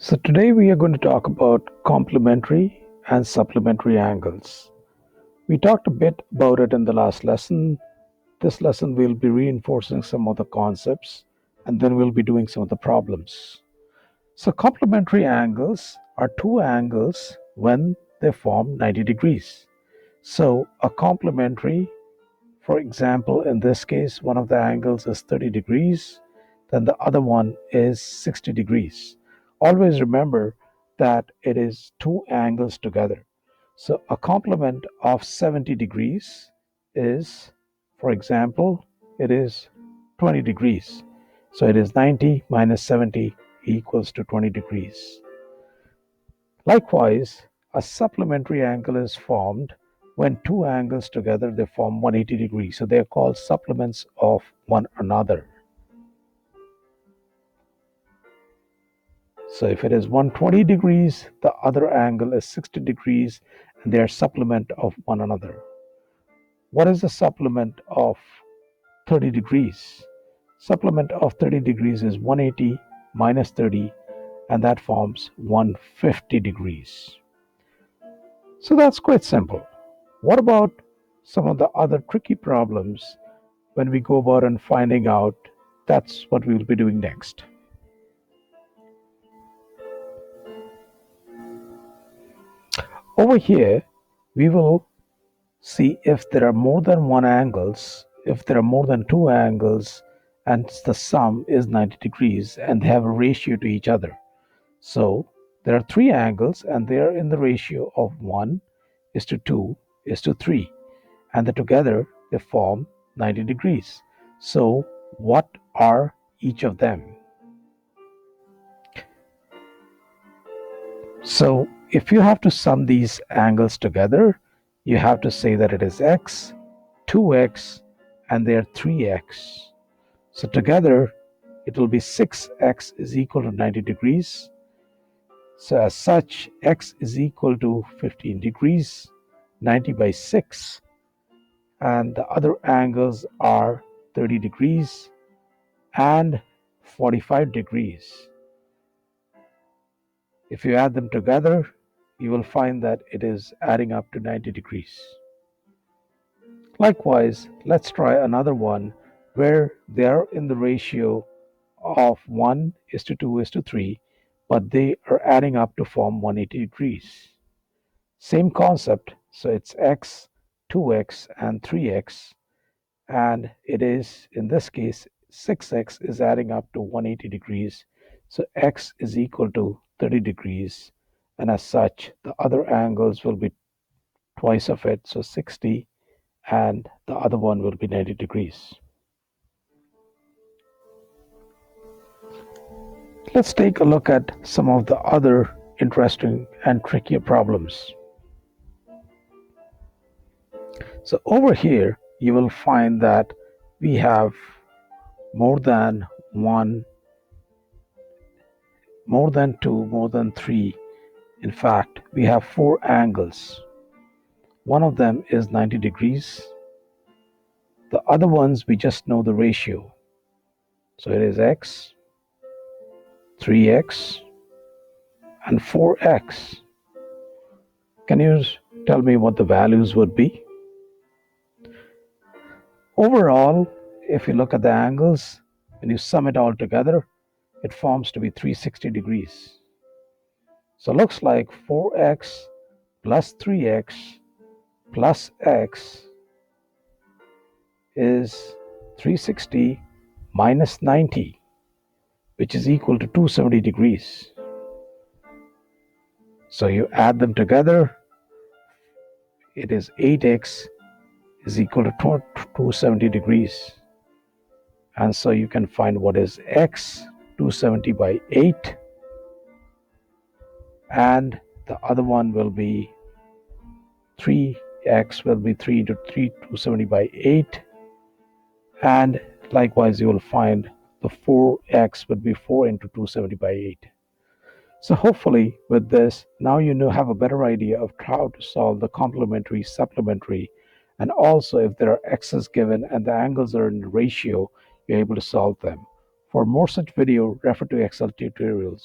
So today we are going to talk about complementary and supplementary angles. We talked a bit about it in the last lesson. This lesson we'll be reinforcing some of the concepts and then we'll be doing some of the problems. So complementary angles are two angles when they form 90 degrees. So a complementary, for example, in this case, one of the angles is 30 degrees, then the other one is 60 degrees. Always remember that it is two angles together. So a complement of 70 degrees is, for example, it is 20 degrees. So it is 90 minus 70 equals to 20 degrees. Likewise, a supplementary angle is formed when two angles together they form 180 degrees. So they are called supplements of one another. So if it is 120 degrees, the other angle is 60 degrees and they are supplement of one another. What is the supplement of 30 degrees? Supplement of 30 degrees is 180 minus 30 and that forms 150 degrees. So that's quite simple. What about some of the other tricky problems when we go about and finding out? That's what we will be doing next. Over here, we will see if there are more than one angles, if there are more than two angles, and the sum is 90 degrees and they have a ratio to each other. So there are three angles and they are in the ratio of 1 is to 2 is to 3. And together they form 90 degrees. So what are each of them? So if you have to sum these angles together, you have to say that it is x, 2x, and they are 3x. So together it will be 6x is equal to 90 degrees. So as such, x is equal to 15 degrees, 90 by 6. And the other angles are 30 degrees and 45 degrees. If you add them together, you will find that it is adding up to 90 degrees. Likewise, let's try another one where they are in the ratio of 1 is to 2 is to 3, but they are adding up to form 180 degrees. Same concept, so it's x, 2x, and 3x, and it is, in this case, 6x is adding up to 180 degrees, so x is equal to 30 degrees, and as such, the other angles will be twice of it, so 60, and the other one will be 90 degrees. Let's take a look at some of the other interesting and trickier problems. So over here, you will find that we have more than one, more than two, more than three. In fact, we have four angles. One of them is 90 degrees. The other ones, we just know the ratio. So it is x, 3x, and 4x. Can you tell me what the values would be? Overall, if you look at the angles, when you sum it all together, it forms to be 360 degrees. So it looks like 4x plus 3x plus x is 360 minus 90, which is equal to 270 degrees. So you add them together, it is 8x is equal to 270 degrees. And so you can find what is x, 270 by 8, and the other one will be 3x will be 3 into 3, 270 by 8, and likewise you will find the 4x would be 4 into 270 by 8. So hopefully with this, now you have a better idea of how to solve the complementary, supplementary, and also if there are x's given and the angles are in ratio, you're able to solve them. For more such video, refer to Excel tutorials.